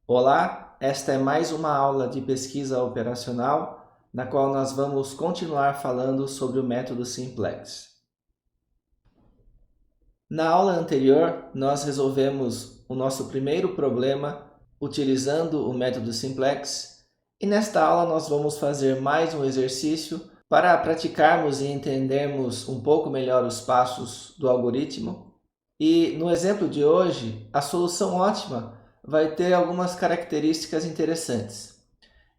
Olá, esta é mais uma aula de pesquisa operacional, na qual nós vamos continuar falando sobre o método simplex. Na aula anterior, nós resolvemos o nosso primeiro problema utilizando o método simplex, e nesta aula nós vamos fazer mais um exercício para praticarmos e entendermos um pouco melhor os passos do algoritmo. E no exemplo de hoje, a solução ótima vai ter algumas características interessantes.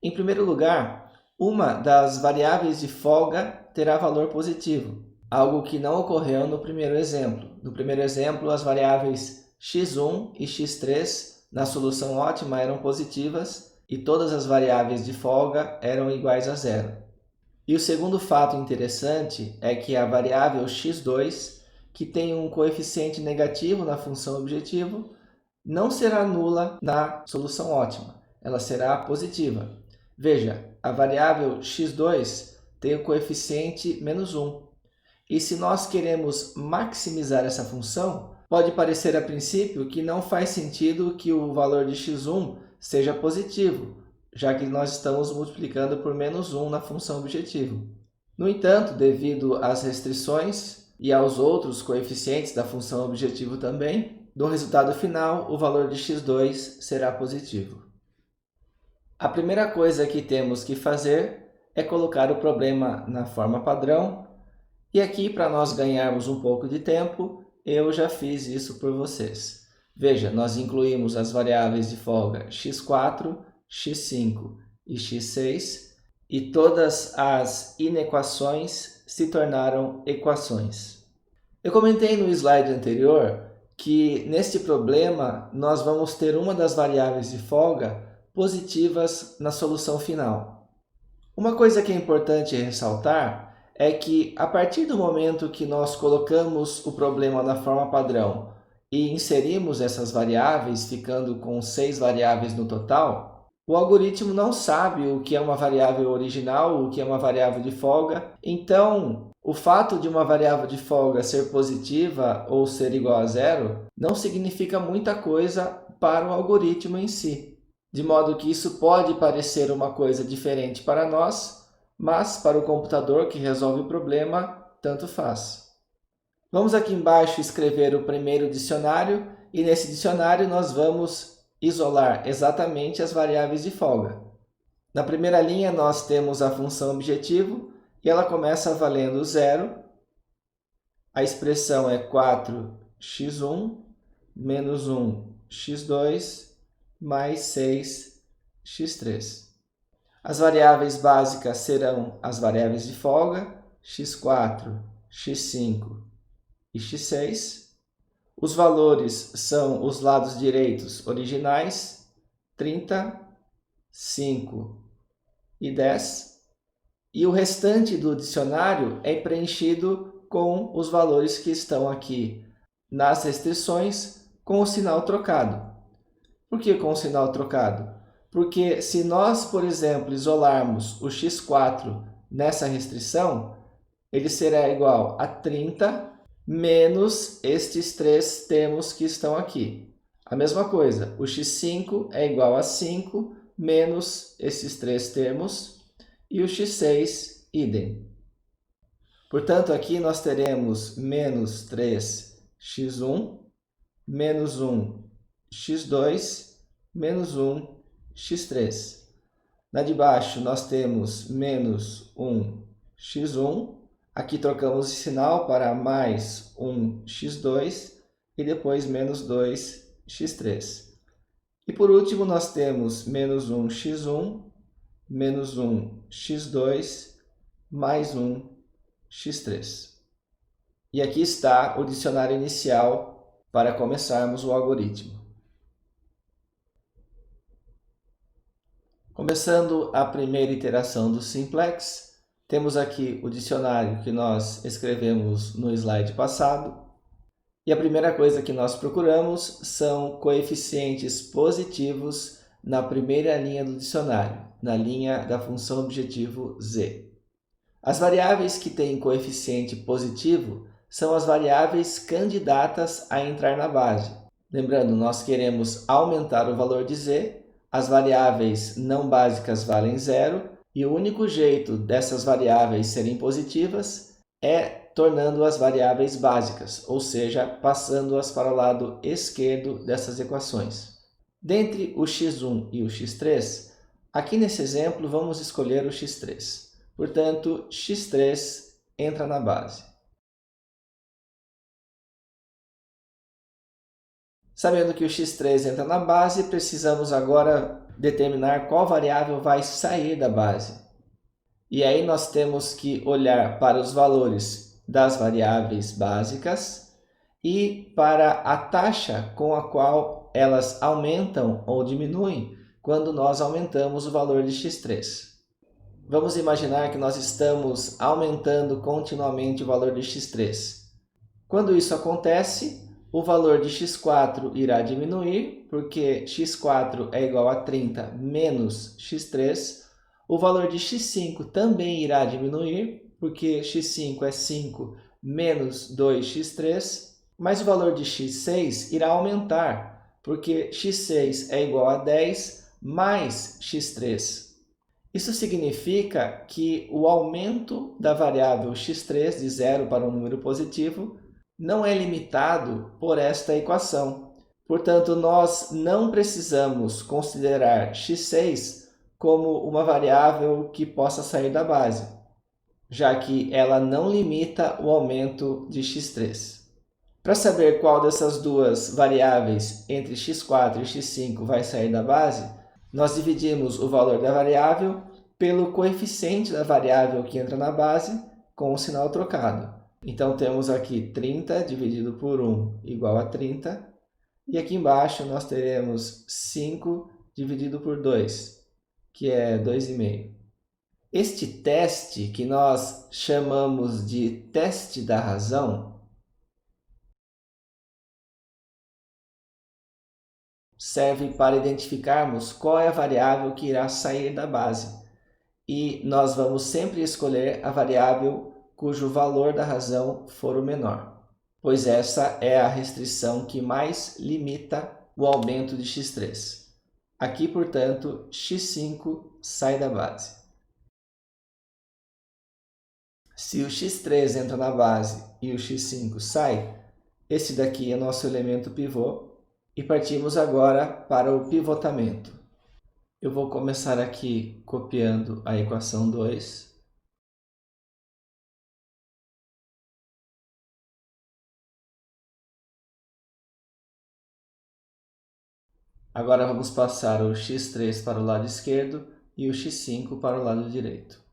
Em primeiro lugar, uma das variáveis de folga terá valor positivo, algo que não ocorreu no primeiro exemplo. No primeiro exemplo, as variáveis x1 e x3 na solução ótima eram positivas e todas as variáveis de folga eram iguais a zero. E o segundo fato interessante é que a variável x2, que tem um coeficiente negativo na função objetivo, não será nula na solução ótima, ela será positiva. Veja, a variável x2 tem o coeficiente menos 1. E se nós queremos maximizar essa função, pode parecer a princípio que não faz sentido que o valor de x1 seja positivo, já que nós estamos multiplicando por menos 1 na função objetivo. No entanto, devido às restrições e aos outros coeficientes da função objetivo também, no resultado final, o valor de x2 será positivo. A primeira coisa que temos que fazer é colocar o problema na forma padrão, e aqui, para nós ganharmos um pouco de tempo, eu já fiz isso por vocês. Veja, nós incluímos as variáveis de folga x4, x5 e x6, e todas as inequações se tornaram equações. Eu comentei no slide anterior que neste problema nós vamos ter uma das variáveis de folga positivas na solução final. Uma coisa que é importante ressaltar é que a partir do momento que nós colocamos o problema na forma padrão e inserimos essas variáveis, ficando com 6 variáveis no total, o algoritmo não sabe o que é uma variável original, o que é uma variável de folga. Então, o fato de uma variável de folga ser positiva ou ser igual a zero não significa muita coisa para o algoritmo em si. De modo que isso pode parecer uma coisa diferente para nós, mas para o computador que resolve o problema, tanto faz. Vamos aqui embaixo escrever o primeiro dicionário, e nesse dicionário nós vamos isolar exatamente as variáveis de folga. Na primeira linha nós temos a função objetivo, e ela começa valendo zero. A expressão é 4x1 menos 1x2 mais 6x3. As variáveis básicas serão as variáveis de folga, x4, x5 e x6. Os valores são os lados direitos originais, 30, 5 e 10. E o restante do dicionário é preenchido com os valores que estão aqui nas restrições com o sinal trocado. Por que com o sinal trocado? Porque se nós, por exemplo, isolarmos o x4 nessa restrição, ele será igual a 30 menos estes 3 termos que estão aqui. A mesma coisa, o x5 é igual a 5 menos esses 3 termos e o x6, idem. Portanto, aqui nós teremos menos 3x1, menos 1x2, menos 1x3. Na de baixo, nós temos menos 1x1. Aqui trocamos de sinal para mais 1x2 e depois menos 2x3. E por último, nós temos menos 1x1, menos 1x2, mais 1x3. E aqui está o dicionário inicial para começarmos o algoritmo. Começando a primeira iteração do simplex, temos aqui o dicionário que nós escrevemos no slide passado. E a primeira coisa que nós procuramos são coeficientes positivos na primeira linha do dicionário, na linha da função objetivo z. As variáveis que têm coeficiente positivo são as variáveis candidatas a entrar na base. Lembrando, nós queremos aumentar o valor de z, as variáveis não básicas valem zero e o único jeito dessas variáveis serem positivas é tornando as variáveis básicas, ou seja, passando-as para o lado esquerdo dessas equações. Dentre o x1 e o x3, aqui nesse exemplo vamos escolher o x3. Portanto, x3 entra na base. Sabendo que o x3 entra na base, precisamos agora determinar qual variável vai sair da base. E aí nós temos que olhar para os valores das variáveis básicas e para a taxa com a qual elas aumentam ou diminuem quando nós aumentamos o valor de x3. Vamos imaginar que nós estamos aumentando continuamente o valor de x3. Quando isso acontece, o valor de x4 irá diminuir, porque x4 é igual a 30 menos x3. O valor de x5 também irá diminuir, porque x5 é 5 menos 2x3. Mas o valor de x6 irá aumentar, porque x6 é igual a 10 mais x3. Isso significa que o aumento da variável x3 de 0 para um número positivo não é limitado por esta equação. Portanto, nós não precisamos considerar x6 como uma variável que possa sair da base, já que ela não limita o aumento de x3. Para saber qual dessas duas variáveis entre x4 e x5 vai sair da base, nós dividimos o valor da variável pelo coeficiente da variável que entra na base com o sinal trocado. Então, temos aqui 30 dividido por 1 igual a 30. E aqui embaixo nós teremos 5 dividido por 2, que é 2,5. Este teste, que nós chamamos de teste da razão, serve para identificarmos qual é a variável que irá sair da base. E nós vamos sempre escolher a variável cujo valor da razão for o menor, pois essa é a restrição que mais limita o aumento de x3. Aqui, portanto, x5 sai da base. Se o x3 entra na base e o x5 sai, esse daqui é nosso elemento pivô. E partimos agora para o pivotamento. Eu vou começar aqui copiando a equação 2. Agora vamos passar o x3 para o lado esquerdo e o x5 para o lado direito.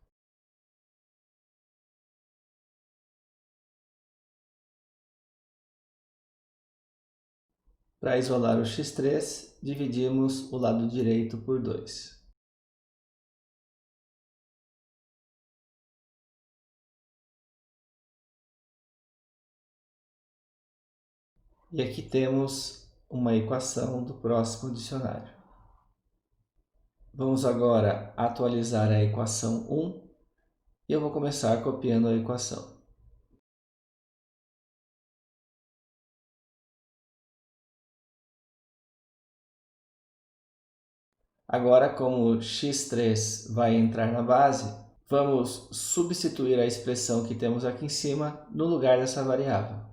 Para isolar o x3, dividimos o lado direito por 2. E aqui temos uma equação do próximo dicionário. Vamos agora atualizar a equação 1 e eu vou começar copiando a equação. Agora, como x3 vai entrar na base, vamos substituir a expressão que temos aqui em cima no lugar dessa variável.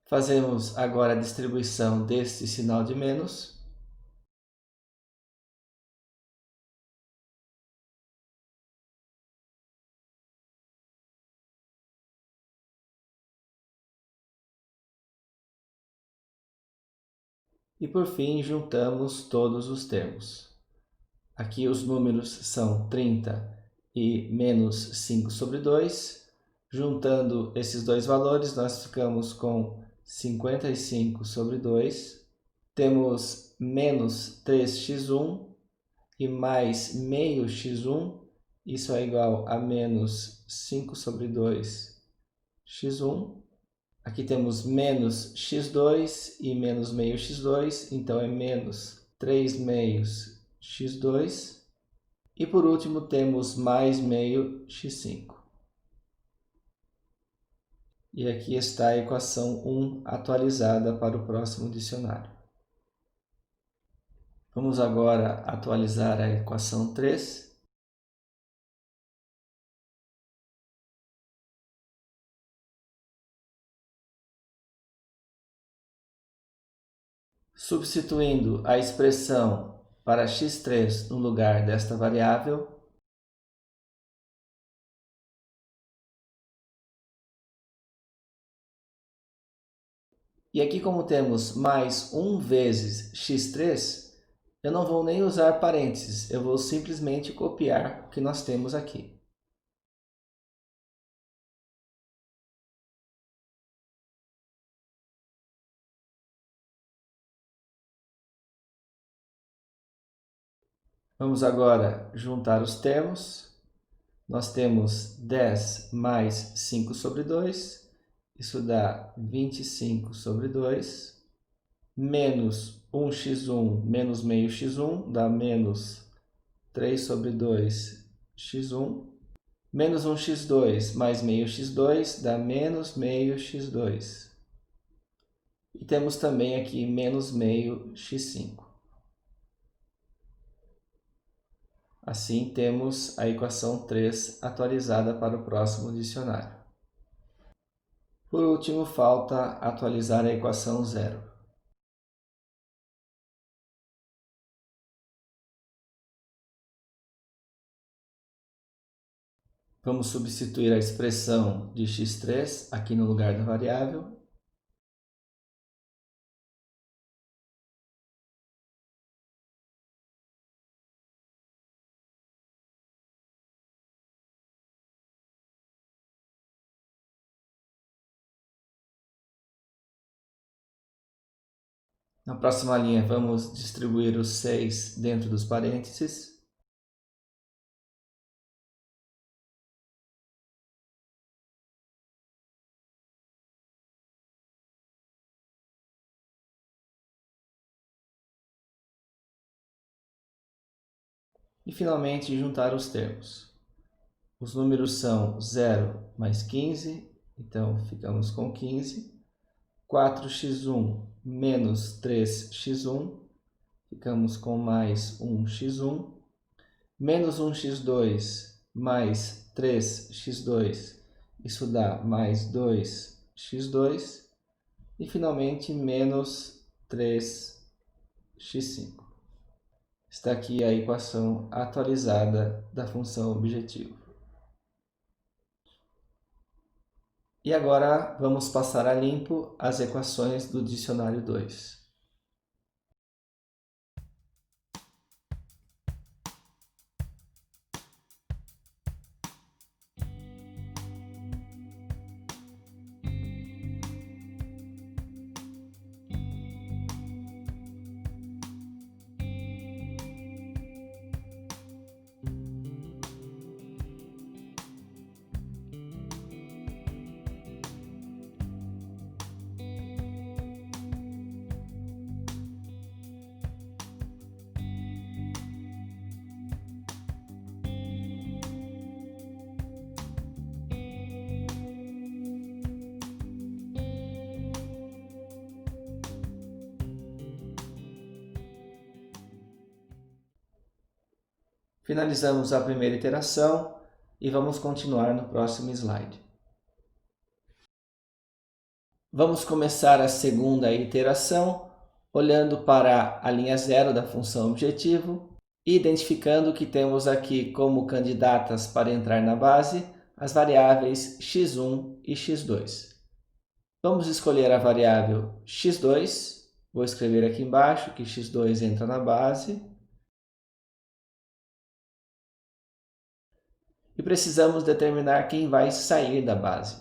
Fazemos agora a distribuição deste sinal de menos. E por fim, juntamos todos os termos. Aqui os números são 30 e menos 5 sobre 2. Juntando esses dois valores, nós ficamos com 55 sobre 2. Temos menos 3x1 e mais meio x1. Isso é igual a menos 5 sobre 2 x1. Aqui temos menos x2 e menos meio x2, então é menos 3 meios x2 e por último temos mais meio x5. E aqui está a equação 1 atualizada para o próximo dicionário. Vamos agora atualizar a equação 3. Substituindo a expressão para x3 no lugar desta variável, e aqui como temos mais 1 vezes x3, eu não vou nem usar parênteses, eu vou simplesmente copiar o que nós temos aqui. Vamos agora juntar os termos. Nós temos 10 mais 5 sobre 2, isso dá 25 sobre 2, menos 1x1 menos meio x1, dá menos 3 sobre 2 x1, menos 1x2 mais meio x2, dá menos meio x2. E temos também aqui menos meio x5. Assim, temos a equação 3 atualizada para o próximo dicionário. Por último, falta atualizar a equação 0. Vamos substituir a expressão de x3 aqui no lugar da variável. Na próxima linha, vamos distribuir o 6 dentro dos parênteses. E, finalmente, juntar os termos. Os números são 0 mais 15, então ficamos com 15. 4x1 menos 3x1, ficamos com mais 1x1. Menos 1x2 mais 3x2, isso dá mais 2x2. E, finalmente, menos 3x5. Está aqui a equação atualizada da função objetivo. E agora vamos passar a limpo as equações do dicionário 2. Finalizamos a primeira iteração e vamos continuar no próximo slide. Vamos começar a segunda iteração olhando para a linha 0 da função objetivo e identificando que temos aqui como candidatas para entrar na base as variáveis x1 e x2. Vamos escolher a variável x2, vou escrever aqui embaixo que x2 entra na base. E precisamos determinar quem vai sair da base.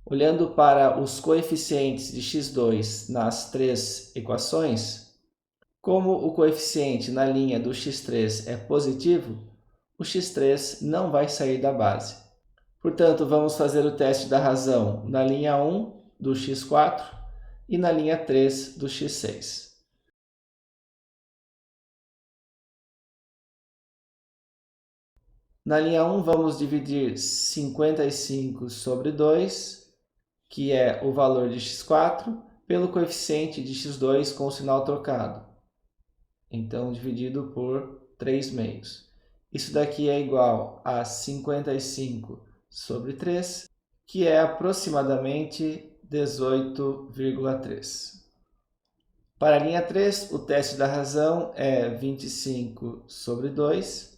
Olhando para os coeficientes de x2 nas três equações, como o coeficiente na linha do x3 é positivo, o x3 não vai sair da base. Portanto, vamos fazer o teste da razão na linha 1 do x4 e na linha 3 do x6. Na linha 1, vamos dividir 55 sobre 2, que é o valor de x4, pelo coeficiente de x2 com o sinal trocado. Então, dividido por 3 meios. Isso daqui é igual a 55 sobre 3, que é aproximadamente 18,3. Para a linha 3, o teste da razão é 25 sobre 2,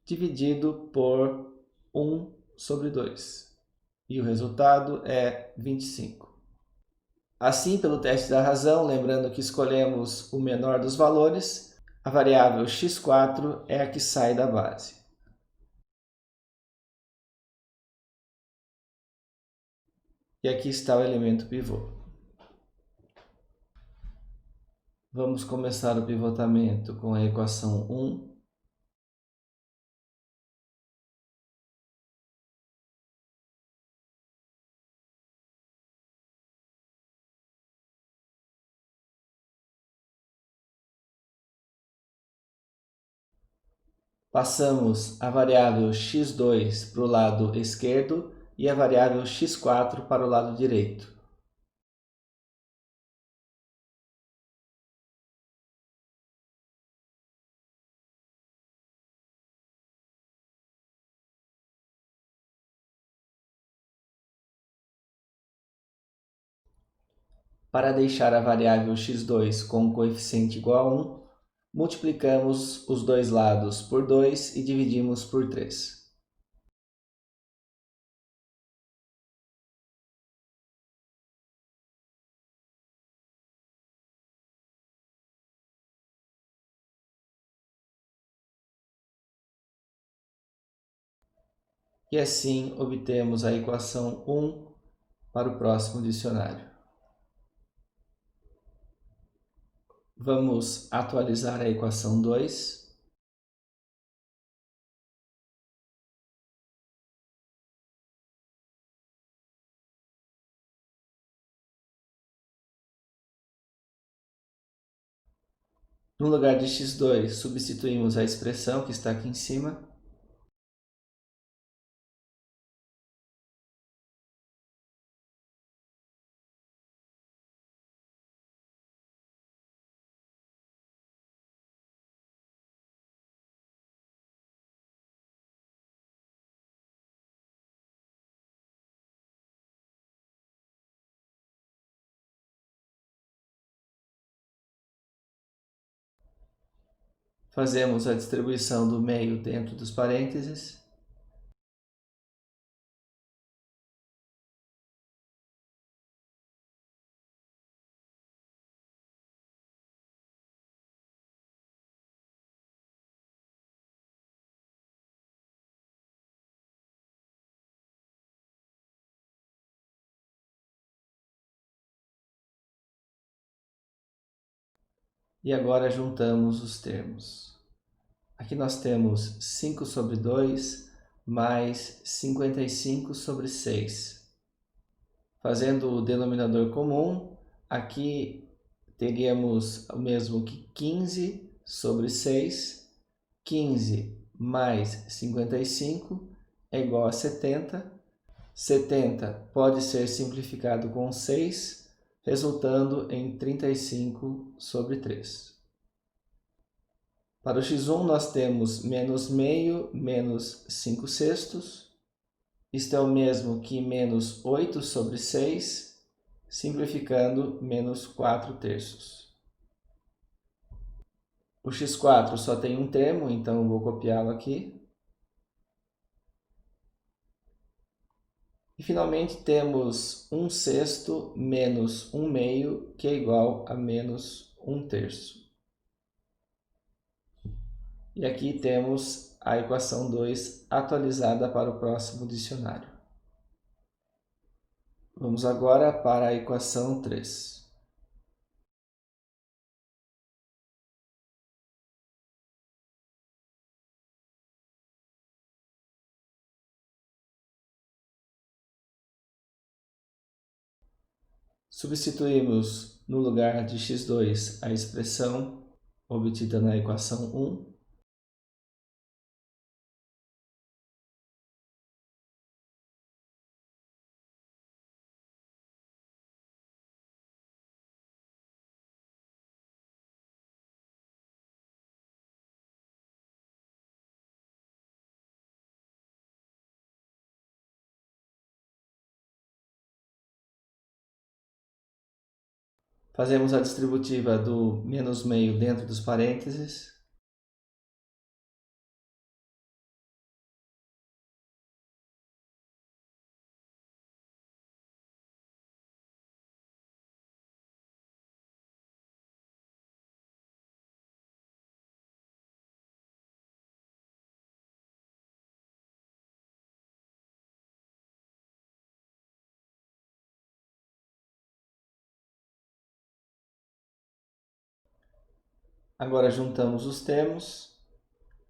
dividido por 1 sobre 2. E o resultado é 25. Assim, pelo teste da razão, lembrando que escolhemos o menor dos valores, a variável x4 é a que sai da base. E aqui está o elemento pivô. Vamos começar o pivotamento com a equação 1. Passamos a variável x2 para o lado esquerdo e a variável x4 para o lado direito. Para deixar a variável x2 com um coeficiente igual a 1, multiplicamos os dois lados por 2 e dividimos por 3. E assim obtemos a equação 1 para o próximo dicionário. Vamos atualizar a equação 2. No lugar de x2, substituímos a expressão que está aqui em cima. Fazemos a distribuição do meio dentro dos parênteses. E agora juntamos os termos. Aqui nós temos 5 sobre 2 mais 55 sobre 6. Fazendo o denominador comum, aqui teríamos o mesmo que 15 sobre 6. 15 mais 55 é igual a 70. 70 pode ser simplificado com 6, resultando em 35 sobre 3. Para o x1, nós temos menos meio menos 5 sextos. Isto é o mesmo que menos 8 sobre 6, simplificando, menos 4 terços. O x4 só tem um termo, então eu vou copiá-lo aqui. E finalmente temos 1 sexto menos 1 meio, que é igual a menos 1 terço. E aqui temos a equação 2 atualizada para o próximo dicionário. Vamos agora para a equação 3. Substituímos no lugar de x2 a expressão obtida na equação 1. Fazemos a distributiva do menos meio dentro dos parênteses. Agora juntamos os termos.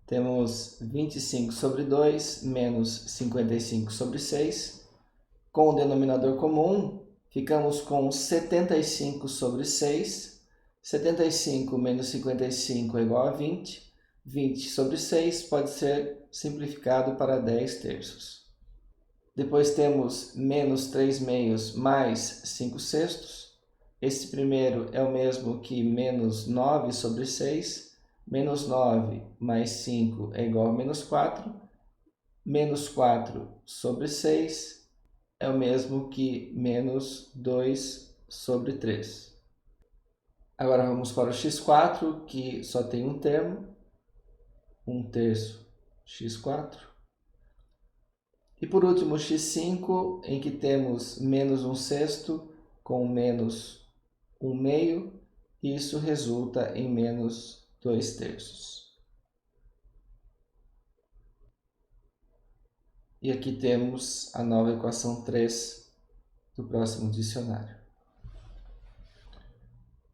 Temos 25 sobre 2 menos 55 sobre 6. Com o denominador comum, ficamos com 75 sobre 6. 75 menos 55 é igual a 20. 20 sobre 6 pode ser simplificado para 10 terços. Depois temos menos 3 meios mais 5 sextos. Esse primeiro é o mesmo que menos 9 sobre 6. Menos 9 mais 5 é igual a menos 4. Menos 4 sobre 6 é o mesmo que menos 2 sobre 3. Agora vamos para o x4, que só tem um termo, 1 terço x4. E por último, o x5, em que temos menos 1 sexto com menos 1 meio, e isso resulta em menos 2 terços. E aqui temos a nova equação 3 do próximo dicionário.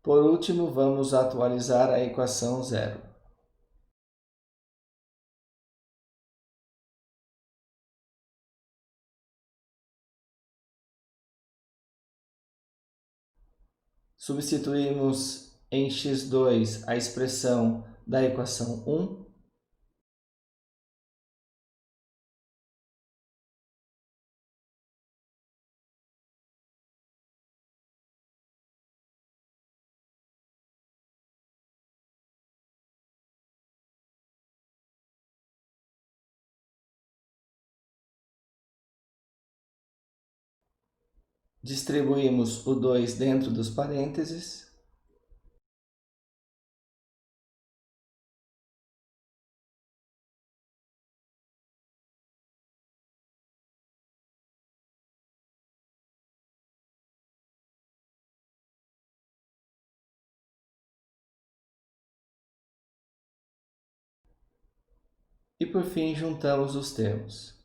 Por último, vamos atualizar a equação 0. Substituímos em x2 a expressão da equação 1. Distribuímos o 2 dentro dos parênteses. E por fim, juntamos os termos.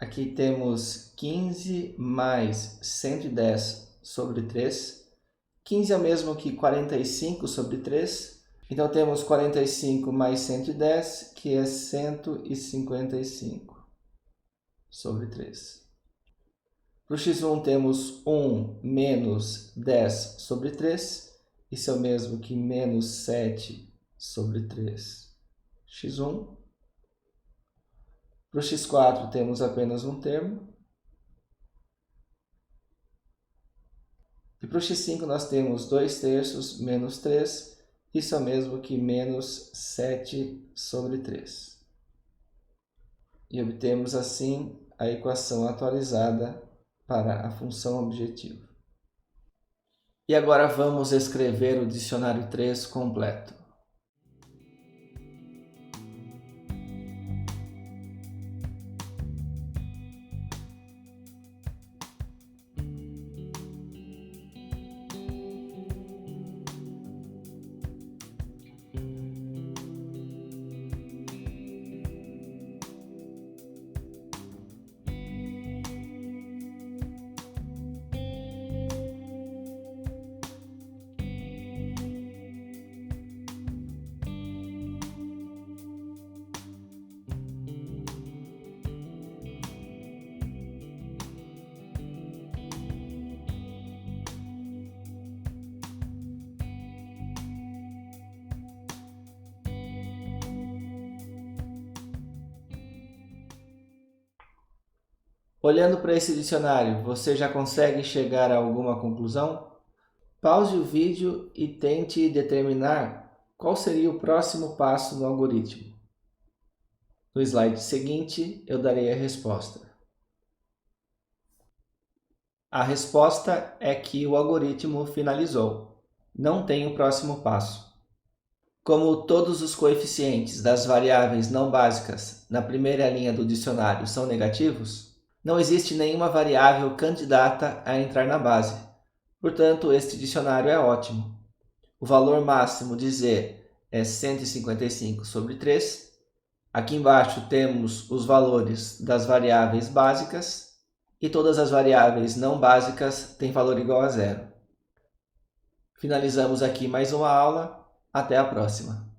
Aqui temos 15 mais 110 sobre 3. 15 é o mesmo que 45 sobre 3. Então temos 45 mais 110, que é 155 sobre 3. Para o x1 temos 1 menos 10 sobre 3. Isso é o mesmo que menos 7 sobre 3 x1. Para o x4 temos apenas um termo. E para o x5 nós temos 2 terços menos 3. Isso é o mesmo que menos 7 sobre 3. E obtemos assim a equação atualizada para a função objetiva. E agora vamos escrever o dicionário 3 completo. Olhando para esse dicionário, você já consegue chegar a alguma conclusão? Pause o vídeo e tente determinar qual seria o próximo passo no algoritmo. No slide seguinte, eu darei a resposta. A resposta é que o algoritmo finalizou. não tem o próximo passo. Como todos os coeficientes das variáveis não básicas na primeira linha do dicionário são negativos, não existe nenhuma variável candidata a entrar na base. Portanto, este dicionário é ótimo. O valor máximo de z é 155 sobre 3. Aqui embaixo temos os valores das variáveis básicas e todas as variáveis não básicas têm valor igual a zero. Finalizamos aqui mais uma aula. Até a próxima!